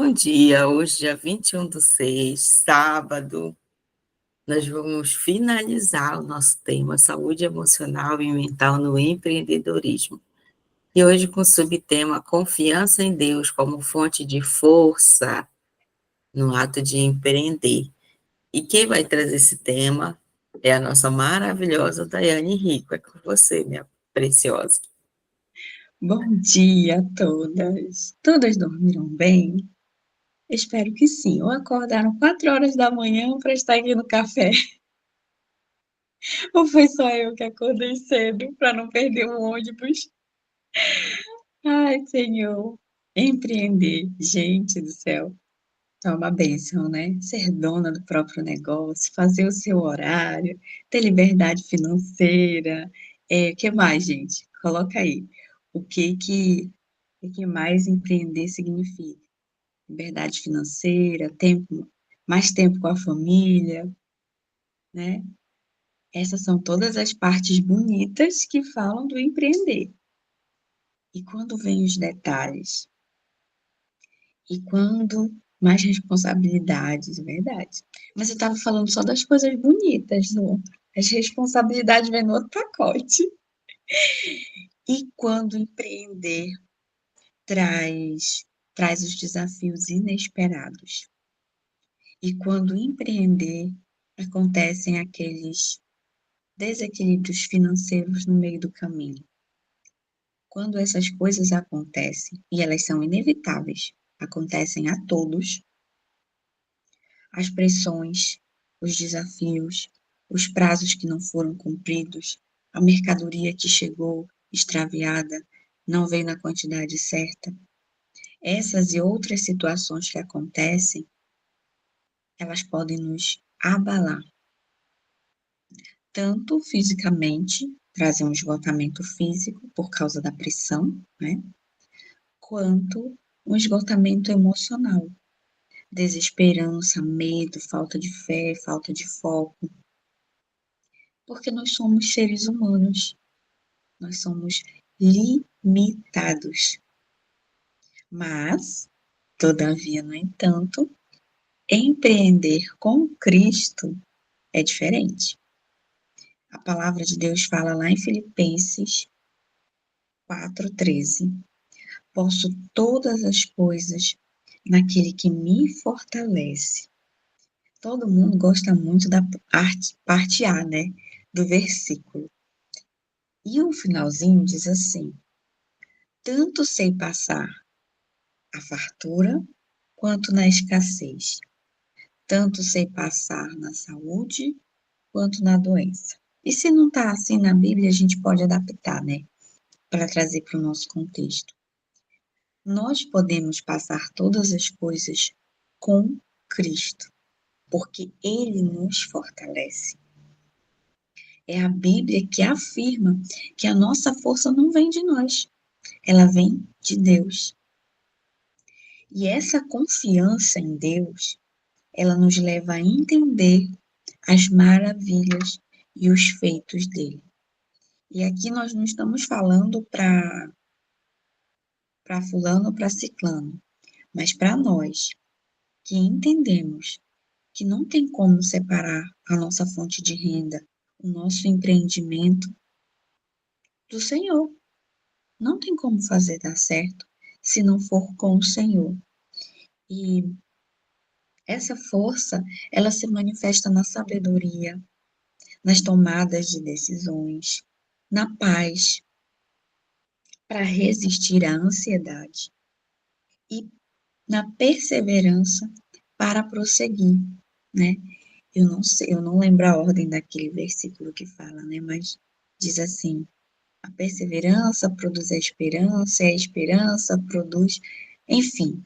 Bom dia, hoje dia 21/6, sábado, nós vamos finalizar o nosso tema saúde emocional e mental no empreendedorismo. E hoje com o subtema confiança em Deus como fonte de força no ato de empreender. E quem vai trazer esse tema é a nossa maravilhosa Daiane Rico. É com você, minha preciosa. Bom dia a todas. Todas dormiram bem? Espero que sim. Ou acordaram 4 horas da manhã para estar aqui no café? Ou foi só eu que acordei cedo para não perder o ônibus? Ai, Senhor. Empreender, gente do céu, é uma bênção, né? Ser dona do próprio negócio, fazer o seu horário, ter liberdade financeira. O que mais, gente? Coloca aí. O que mais empreender significa? Liberdade financeira, mais tempo com a família, né? Essas são todas as partes bonitas que falam do empreender. E quando vem os detalhes? E quando mais responsabilidades, é verdade. Mas eu estava falando só das coisas bonitas, não? As responsabilidades vêm no outro pacote. E quando empreender traz os desafios inesperados. E quando empreender, acontecem aqueles desequilíbrios financeiros no meio do caminho. Quando essas coisas acontecem, e elas são inevitáveis, acontecem a todos, as pressões, os desafios, os prazos que não foram cumpridos, a mercadoria que chegou extraviada, não veio na quantidade certa, essas e outras situações que acontecem, elas podem nos abalar, tanto fisicamente, trazer um esgotamento físico por causa da pressão, né? Quanto um esgotamento emocional, desesperança, medo, falta de fé, falta de foco, porque nós somos seres humanos, nós somos limitados. Mas, todavia, no entanto, empreender com Cristo é diferente. A palavra de Deus fala lá em Filipenses 4:13. Posso todas as coisas naquele que me fortalece. Todo mundo gosta muito da parte A, né, do versículo. E o finalzinho diz assim: tanto sei passar a fartura quanto na escassez. Tanto sei passar na saúde quanto na doença. E se não está assim na Bíblia, a gente pode adaptar, né, para trazer para o nosso contexto. Nós podemos passar todas as coisas com Cristo, porque Ele nos fortalece. É a Bíblia que afirma que a nossa força não vem de nós, ela vem de Deus. E essa confiança em Deus, ela nos leva a entender as maravilhas e os feitos dele. E aqui nós não estamos falando para fulano ou para ciclano, mas para nós que entendemos que não tem como separar a nossa fonte de renda, o nosso empreendimento do Senhor. Não tem como fazer dar certo se não for com o Senhor. E essa força, ela se manifesta na sabedoria, nas tomadas de decisões, na paz, para resistir à ansiedade e na perseverança para prosseguir, né? Eu não sei, eu não lembro a ordem daquele versículo que fala, né? Mas diz assim: a perseverança produz a esperança produz, enfim.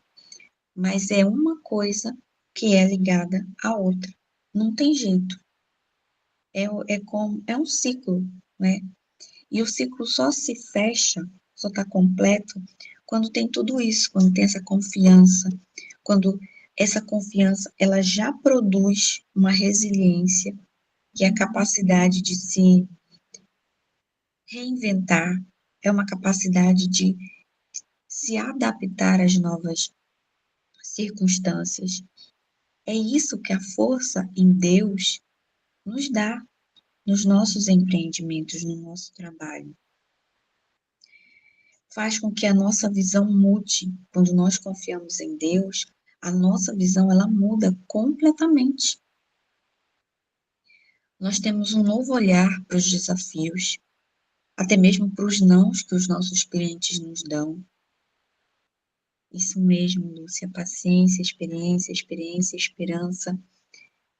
Mas é uma coisa que é ligada à outra. Não tem jeito. É um ciclo, né? E o ciclo só se fecha, só está completo, quando tem tudo isso, quando tem essa confiança, quando essa confiança ela já produz uma resiliência, que é a capacidade de se reinventar, é uma capacidade de se adaptar às novas circunstâncias. É isso que a força em Deus nos dá nos nossos empreendimentos, no nosso trabalho. Faz com que a nossa visão mude. Quando nós confiamos em Deus, a nossa visão ela muda completamente. Nós temos um novo olhar para os desafios, até mesmo para os nãos que os nossos clientes nos dão. Isso mesmo, Lúcia, paciência, experiência, esperança,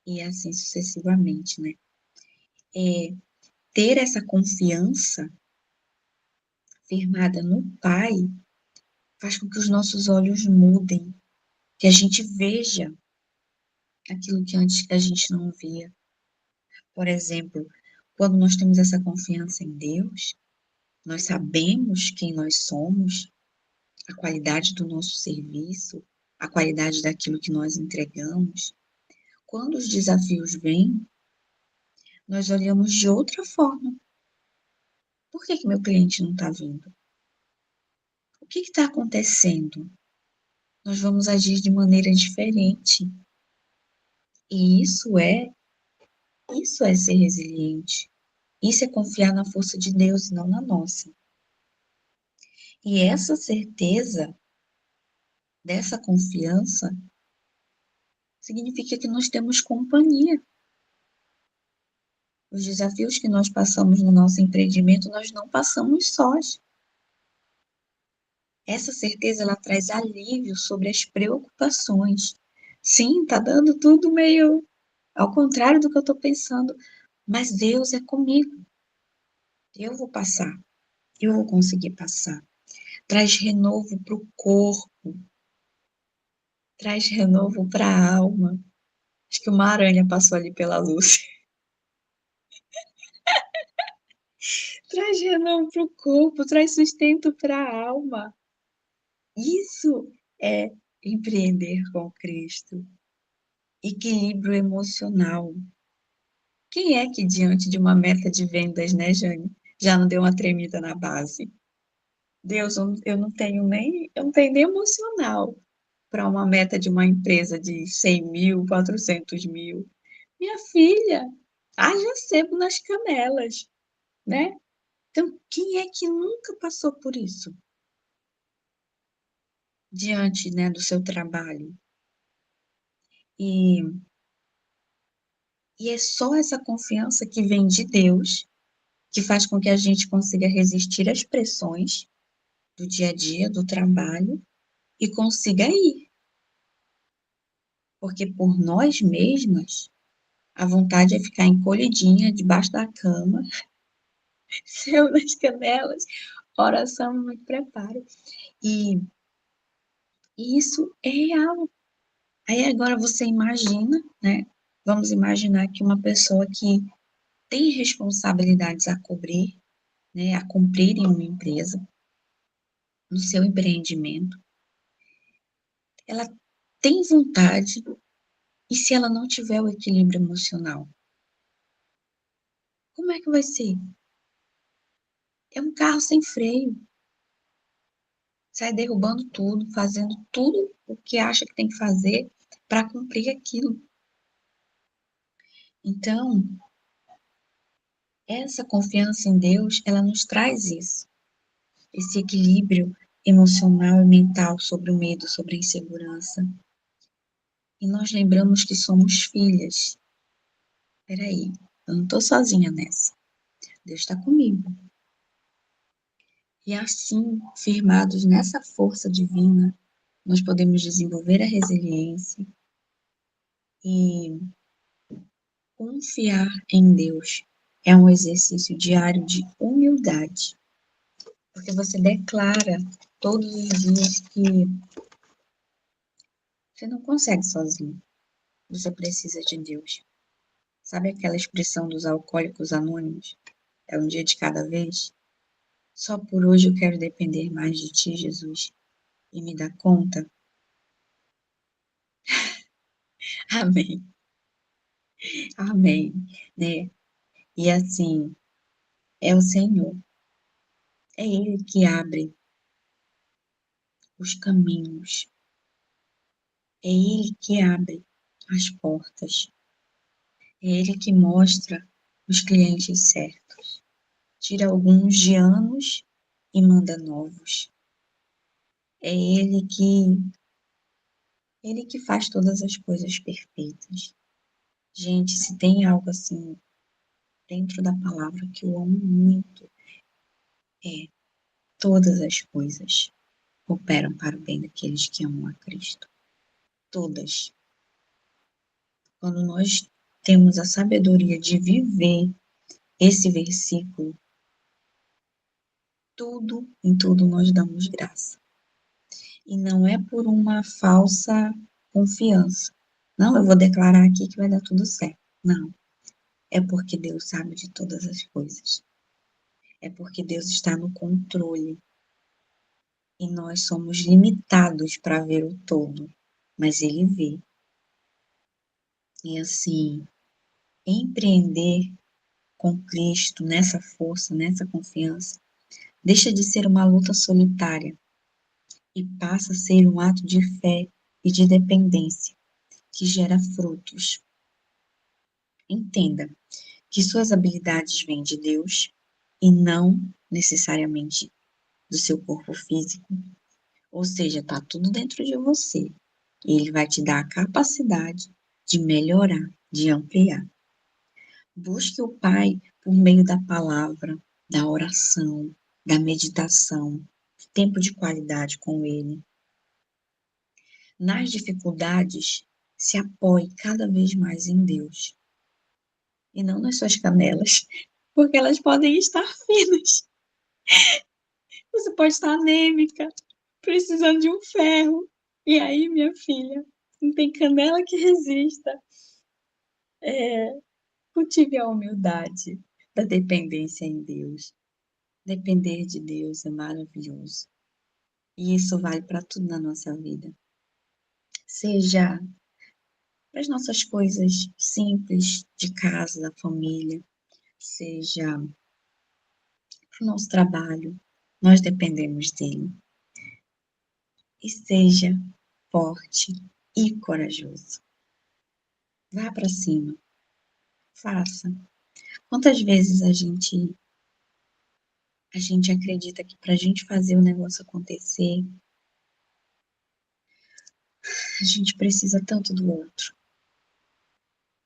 e assim sucessivamente, né? Ter essa confiança firmada no Pai faz com que os nossos olhos mudem, que a gente veja aquilo que antes a gente não via. Por exemplo, quando nós temos essa confiança em Deus, nós sabemos quem nós somos, a qualidade do nosso serviço, a qualidade daquilo que nós entregamos. Quando os desafios vêm, nós olhamos de outra forma. Por que meu cliente não está vindo? O que está acontecendo? Nós vamos agir de maneira diferente. E isso é ser resiliente. Isso é confiar na força de Deus e não na nossa. E essa certeza, dessa confiança, significa que nós temos companhia. Os desafios que nós passamos no nosso empreendimento, nós não passamos sós. Essa certeza, ela traz alívio sobre as preocupações. Sim, tá dando tudo meio ao contrário do que eu estou pensando, mas Deus é comigo. Eu vou passar, eu vou conseguir passar. Traz renovo para o corpo, traz renovo para a alma. Acho que uma aranha passou ali pela luz. Traz renovo para o corpo, traz sustento para a alma. Isso é empreender com Cristo. Equilíbrio emocional. Quem é que diante de uma meta de vendas, né, Jane, já não deu uma tremida na base? Deus, eu não tenho nem emocional para uma meta de uma empresa de 100 mil, 400 mil. Minha filha, haja sebo nas canelas, né? Então, quem é que nunca passou por isso? Diante, né, do seu trabalho. E é só essa confiança que vem de Deus que faz com que a gente consiga resistir às pressões do dia a dia, do trabalho, e consiga ir. Porque por nós mesmas, a vontade é ficar encolhidinha debaixo da cama, seu nas canelas, oração, muito preparo. E isso é real. Aí agora você imagina, né? Vamos imaginar que uma pessoa que tem responsabilidades a cobrir, né, a cumprir em uma empresa, no seu empreendimento, ela tem vontade, e se ela não tiver o equilíbrio emocional, como é que vai ser? É um carro sem freio, sai derrubando tudo, fazendo tudo o que acha que tem que fazer para cumprir aquilo. Então, essa confiança em Deus, ela nos traz isso, esse equilíbrio emocional e mental sobre o medo, sobre a insegurança. E nós lembramos que somos filhas. Peraí, eu não estou sozinha nessa. Deus está comigo. E assim, firmados nessa força divina, nós podemos desenvolver a resiliência e confiar em Deus. É um exercício diário de humildade, porque você declara todos os dias que você não consegue sozinho, você precisa de Deus. Sabe aquela expressão dos alcoólicos anônimos? É um dia de cada vez? Só por hoje eu quero depender mais de Ti, Jesus, e me dar conta. Amém. Amém. Né? E assim, é o Senhor. É Ele que abre os caminhos. É Ele que abre as portas. É Ele que mostra os clientes certos. Tira alguns de anos e manda novos. É Ele que faz todas as coisas perfeitas. Gente, se tem algo assim dentro da palavra que eu amo muito, é todas as coisas cooperam para o bem daqueles que amam a Cristo. Todas. Quando nós temos a sabedoria de viver esse versículo, tudo, em tudo nós damos graça. E não é por uma falsa confiança. Não, eu vou declarar aqui que vai dar tudo certo. Não. É porque Deus sabe de todas as coisas. É porque Deus está no controle. E nós somos limitados para ver o todo. Mas Ele vê. E assim, empreender com Cristo nessa força, nessa confiança, deixa de ser uma luta solitária e passa a ser um ato de fé e de dependência que gera frutos. Entenda que suas habilidades vêm de Deus e não necessariamente do seu corpo físico. Ou seja, está tudo dentro de você. E Ele vai te dar a capacidade de melhorar, de ampliar. Busque o Pai por meio da palavra, da oração, da meditação, tempo de qualidade com Ele. Nas dificuldades, se apoie cada vez mais em Deus e não nas suas canelas, porque elas podem estar finas. Você pode estar anêmica, precisando de um ferro. E aí, minha filha, não tem canela que resista. Cultive a humildade da dependência em Deus. Depender de Deus é maravilhoso. E isso vale para tudo na nossa vida. Seja para as nossas coisas simples de casa, da família, seja para o nosso trabalho, nós dependemos dele. E seja forte e corajoso. Vá para cima, faça. Quantas vezes a gente acredita que para a gente fazer o negócio acontecer, a gente precisa tanto do outro.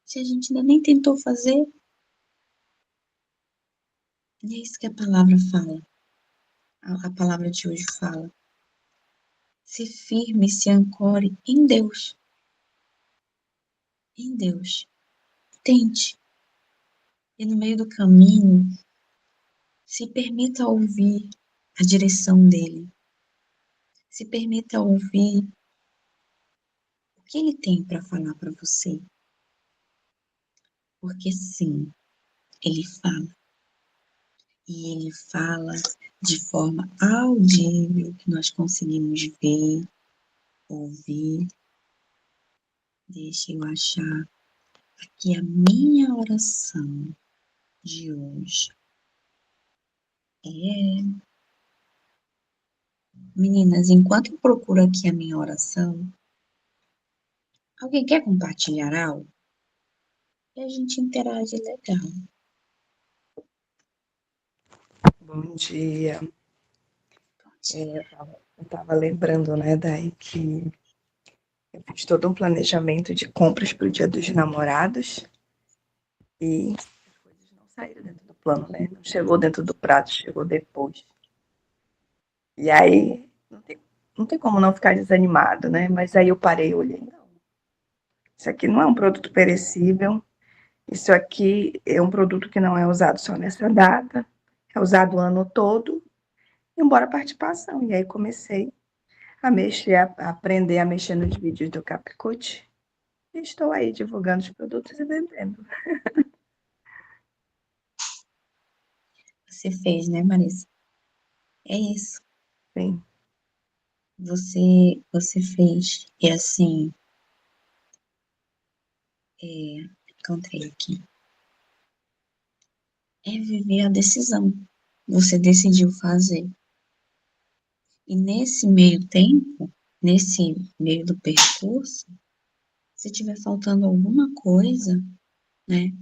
Se a gente ainda nem tentou fazer, e é isso que a palavra fala. A palavra de hoje fala. Se firme, se ancore em Deus. Em Deus. Tente. E no meio do caminho, se permita ouvir a direção dele. Se permita ouvir o que ele tem para falar para você. Porque sim, ele fala. E ele fala de forma audível, que nós conseguimos ver, ouvir. Deixa eu achar aqui a minha oração de hoje. Meninas, enquanto eu procuro aqui a minha oração, alguém quer compartilhar algo? E a gente interage legal. Bom dia. Eu tava lembrando, né, Dai, que eu fiz todo um planejamento de compras para o Dia dos Namorados e as coisas não saíram dentro do plano, né? Não chegou dentro do prato, chegou depois. E aí não tem como não ficar desanimado, né? Mas aí eu parei e olhei, não. Isso aqui não é um produto perecível. Isso aqui é um produto que não é usado só nessa data, é usado o ano todo. E embora participação. E aí comecei a mexer, a aprender a mexer nos vídeos do Capcut. E estou aí divulgando os produtos e vendendo. Você fez, né, Marisa? É isso. Sim. Você fez. E assim, encontrei aqui. É viver a decisão. Você decidiu fazer. E nesse meio tempo, nesse meio do percurso, se tiver faltando alguma coisa, né,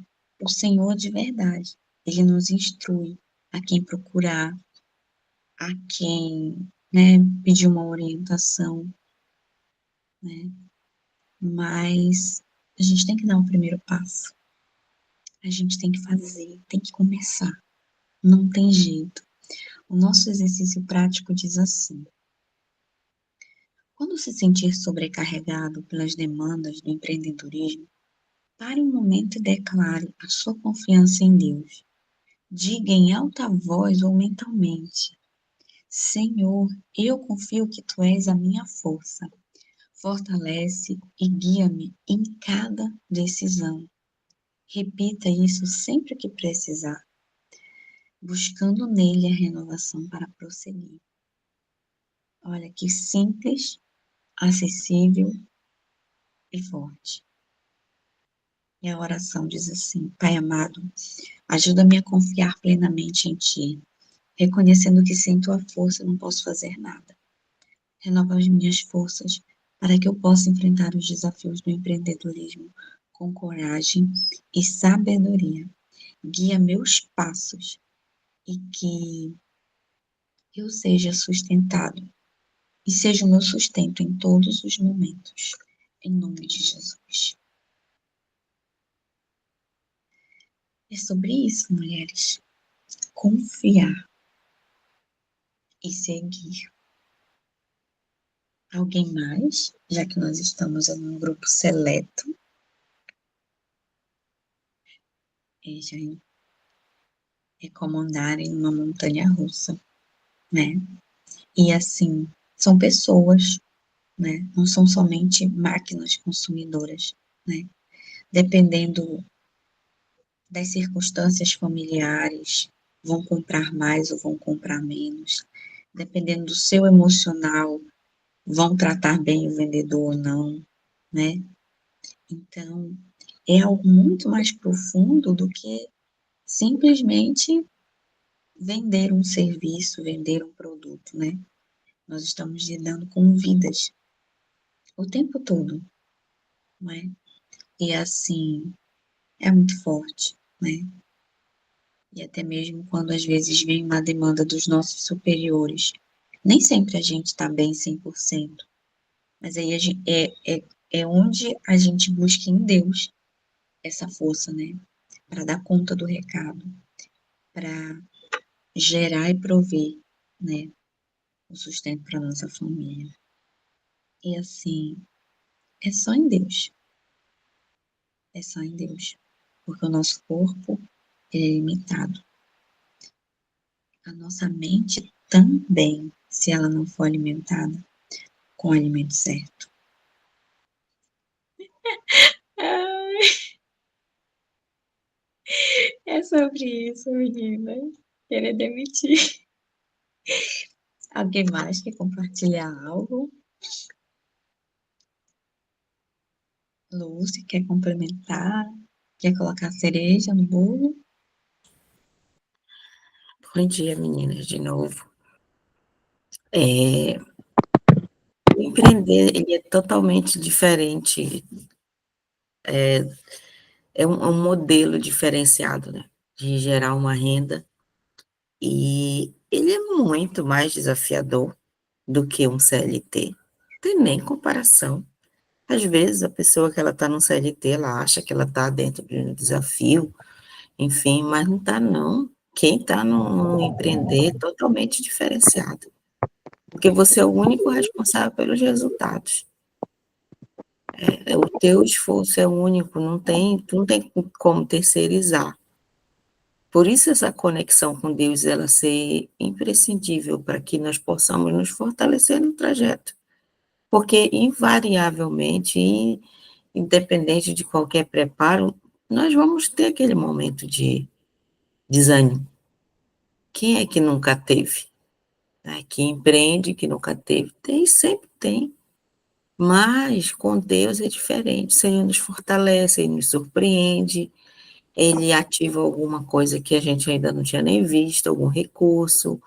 o Senhor de verdade, Ele nos instrui a quem procurar, a quem, né, pedir uma orientação, né, mas a gente tem que dar o primeiro passo, a gente tem que fazer, tem que começar, não tem jeito. O nosso exercício prático diz assim: quando se sentir sobrecarregado pelas demandas do empreendedorismo, pare um momento e declare a sua confiança em Deus. Diga em alta voz ou mentalmente: Senhor, eu confio que Tu és a minha força. Fortalece e guia-me em cada decisão. Repita isso sempre que precisar, buscando nele a renovação para prosseguir. Olha que simples, acessível e forte. E a oração diz assim: Pai amado, ajuda-me a confiar plenamente em Ti, reconhecendo que sem Tua força não posso fazer nada. Renova as minhas forças para que eu possa enfrentar os desafios do empreendedorismo com coragem e sabedoria. Guia meus passos e que eu seja sustentado e seja o meu sustento em todos os momentos. Em nome de Jesus. É sobre isso, mulheres. Confiar e seguir. Alguém mais? Já que nós estamos em um grupo seleto, já é como andar em uma montanha russa, né? E assim, são pessoas, né? Não são somente máquinas consumidoras, né? Dependendo das circunstâncias familiares, vão comprar mais ou vão comprar menos. Dependendo do seu emocional, vão tratar bem o vendedor ou não, né? Então, é algo muito mais profundo do que simplesmente vender um serviço, vender um produto, né? Nós estamos lidando com vidas o tempo todo, né? E assim, é muito forte, né? E até mesmo quando às vezes vem uma demanda dos nossos superiores, nem sempre a gente está bem 100%, mas aí é onde a gente busca em Deus essa força, né? Para dar conta do recado, para gerar e prover, né? O sustento para nossa família. E assim, é só em Deus. É só em Deus. Porque o nosso corpo é limitado. A nossa mente também, se ela não for alimentada com o alimento certo. Ai, é sobre isso, menina. Querer demitir. Alguém mais quer compartilhar algo? Lúcia, quer complementar? Quer colocar cereja no bolo? Bom dia, meninas, de novo. O empreender, ele é totalmente diferente, é um modelo diferenciado, né, de gerar uma renda, e ele é muito mais desafiador do que um CLT, não tem nem comparação. Às vezes, a pessoa que ela está no CLT, ela acha que ela está dentro de um desafio, enfim, mas não está, não. Quem está no empreender é totalmente diferenciado, porque você é o único responsável pelos resultados. O teu esforço é único, tu não tem como terceirizar. Por isso essa conexão com Deus, ela ser imprescindível para que nós possamos nos fortalecer no trajeto. Porque, invariavelmente, independente de qualquer preparo, nós vamos ter aquele momento de desânimo. Quem é que nunca teve? Né? Que empreende, que nunca teve? Tem, sempre tem. Mas com Deus é diferente. O Senhor nos fortalece, Ele nos surpreende, Ele ativa alguma coisa que a gente ainda não tinha nem visto, algum recurso,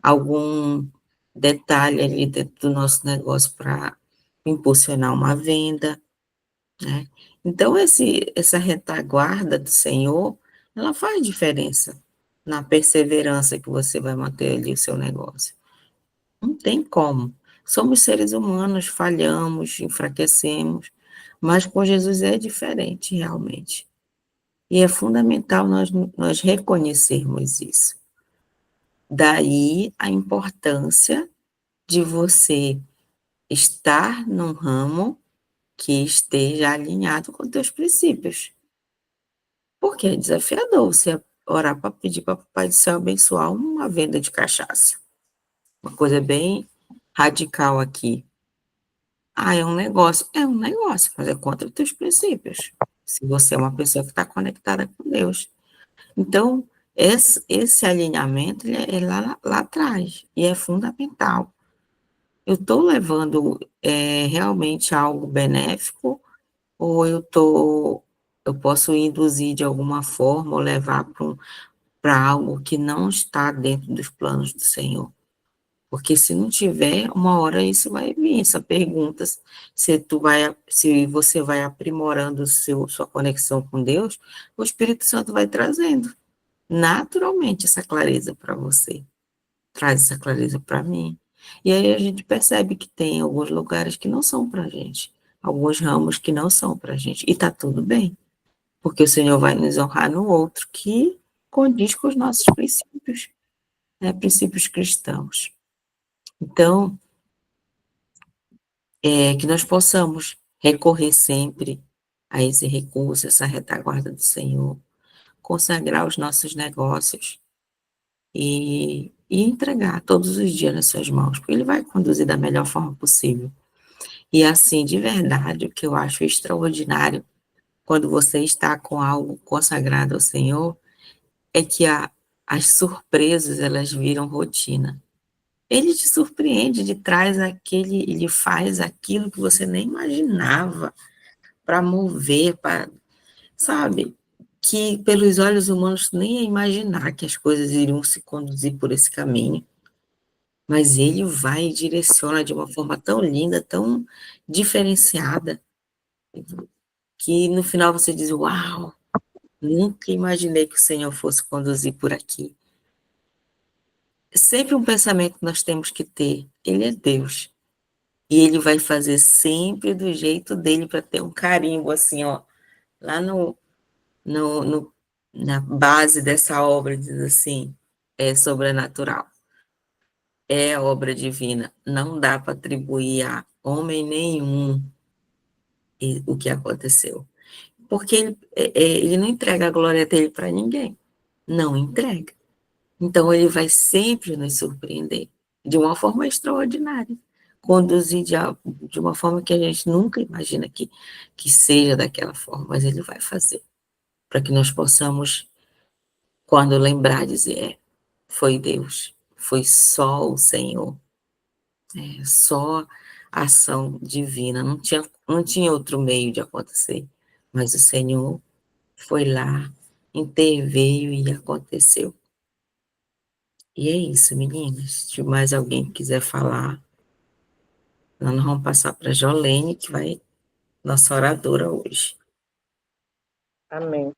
algum detalhe ali dentro do nosso negócio para impulsionar uma venda, né? Então, essa retaguarda do Senhor, ela faz diferença na perseverança que você vai manter ali o seu negócio. Não tem como. Somos seres humanos, falhamos, enfraquecemos, mas com Jesus é diferente, realmente. E é fundamental nós reconhecermos isso. Daí a importância de você estar num ramo que esteja alinhado com teus princípios. Porque é desafiador você orar para pedir para o Papai do Céu abençoar uma venda de cachaça. Uma coisa bem radical aqui. Ah, é um negócio, mas é contra os teus princípios. Se você é uma pessoa que está conectada com Deus. Então, esse alinhamento ele é lá atrás, e é fundamental. Eu estou levando realmente algo benéfico, ou eu posso induzir de alguma forma, ou levar para algo que não está dentro dos planos do Senhor. Porque se não tiver, uma hora isso vai vir, essa pergunta, se você vai aprimorando sua conexão com Deus, o Espírito Santo vai trazendo naturalmente essa clareza para você, traz essa clareza para mim. E aí a gente percebe que tem alguns lugares que não são para a gente, alguns ramos que não são para a gente, e está tudo bem, porque o Senhor vai nos honrar no outro que condiz com os nossos princípios, né, princípios cristãos. Então, que nós possamos recorrer sempre a esse recurso, essa retaguarda do Senhor, consagrar os nossos negócios e entregar todos os dias nas suas mãos, porque Ele vai conduzir da melhor forma possível. E assim, de verdade, o que eu acho extraordinário, quando você está com algo consagrado ao Senhor, é que as surpresas, elas viram rotina. Ele te surpreende, ele faz aquilo que você nem imaginava para mover, sabe? Que pelos olhos humanos nem ia imaginar que as coisas iriam se conduzir por esse caminho. Mas ele vai e direciona de uma forma tão linda, tão diferenciada, que no final você diz, uau, nunca imaginei que o Senhor fosse conduzir por aqui. É sempre um pensamento que nós temos que ter, Ele é Deus. E Ele vai fazer sempre do jeito dele para ter um carimbo, assim, ó, lá no, no, na base dessa obra, diz assim, é sobrenatural. É obra divina. Não dá para atribuir a homem nenhum o que aconteceu. Porque ele não entrega a glória dele para ninguém. Não entrega. Então, ele vai sempre nos surpreender de uma forma extraordinária. Conduzir de uma forma que a gente nunca imagina que seja daquela forma, mas ele vai fazer. Para que nós possamos, quando lembrar, dizer, foi Deus, foi só o Senhor, só a ação divina, não tinha outro meio de acontecer, mas o Senhor foi lá, interveio e aconteceu. E é isso, meninas. Se mais alguém quiser falar, nós vamos passar para a Jolene, que vai nossa oradora hoje. Amém.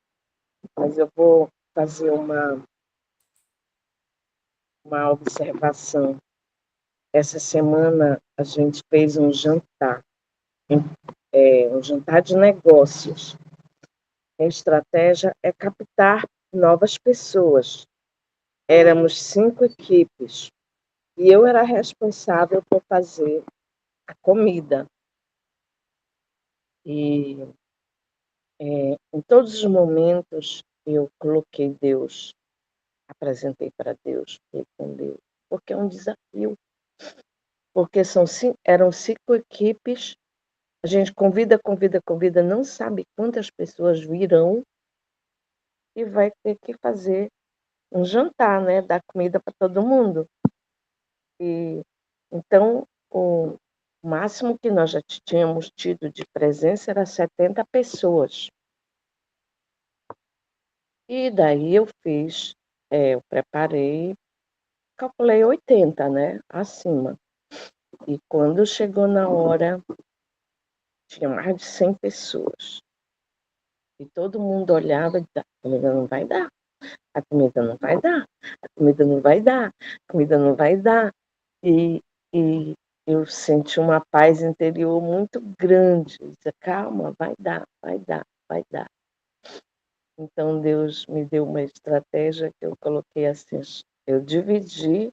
Mas eu vou fazer uma observação. Essa semana a gente fez um jantar, um jantar de negócios. A estratégia é captar novas pessoas. Éramos 5 equipes e eu era responsável por fazer a comida. E em todos os momentos eu coloquei Deus, apresentei para Deus, fiquei com Deus, porque é um desafio. Porque eram 5 equipes, a gente convida, não sabe quantas pessoas virão e vai ter que fazer um jantar, né? Dar comida para todo mundo. E então, o máximo que nós já tínhamos tido de presença era 70 pessoas. E daí eu preparei calculei 80, né? Acima. E quando chegou na hora, tinha mais de 100 pessoas. E todo mundo olhava e dizia, a comida não vai dar, a comida não vai dar, a comida não vai dar, a comida não vai dar. E, e eu senti uma paz interior muito grande. Eu dizia, calma, vai dar, vai dar, vai dar. Então Deus me deu uma estratégia que eu coloquei assim, eu dividi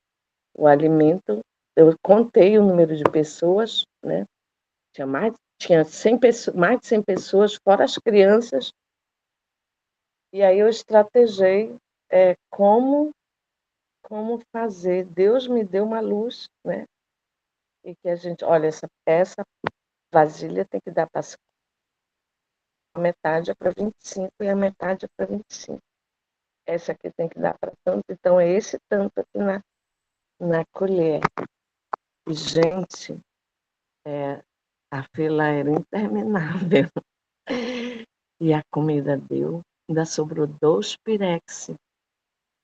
o alimento, eu contei o número de pessoas, né? Tinha 100 pessoas, mais de 100 pessoas, fora as crianças, e aí eu estrategei como fazer. Deus me deu uma luz, né? E que a gente, olha, essa vasilha tem que dar para a metade é para 25 e a metade é para 25. Essa aqui tem que dar para tanto, então é esse tanto aqui na colher. E, gente, a fila era interminável. E a comida deu, ainda sobrou 2 pirex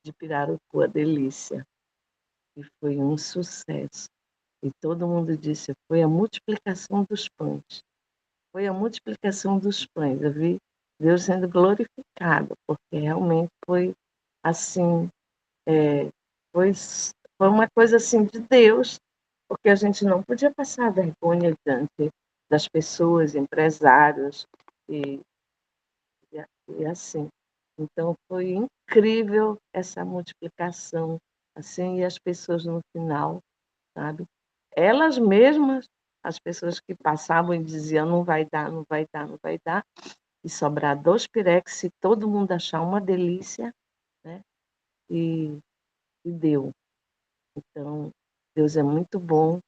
de pirarucu, a delícia. E foi um sucesso. E todo mundo disse, foi a multiplicação dos pães. Foi a multiplicação dos pães. Eu vi Deus sendo glorificado, porque realmente foi assim, foi uma coisa assim de Deus, porque a gente não podia passar vergonha diante das pessoas, empresários e, e assim. Então foi incrível essa multiplicação, assim, e as pessoas no final, sabe? Elas mesmas, as pessoas que passavam e diziam não vai dar, não vai dar, não vai dar, e sobrar 2 pirex, se todo mundo achar uma delícia, né? E deu. Então, Deus é muito bom.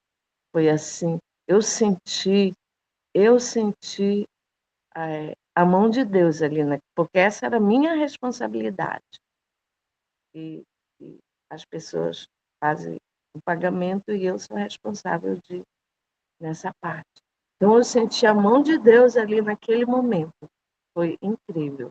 Foi assim, eu senti a mão de Deus ali, né? Porque essa era a minha responsabilidade. E as pessoas fazem o pagamento e eu sou responsável nessa parte. Então, eu senti a mão de Deus ali naquele momento. Foi incrível.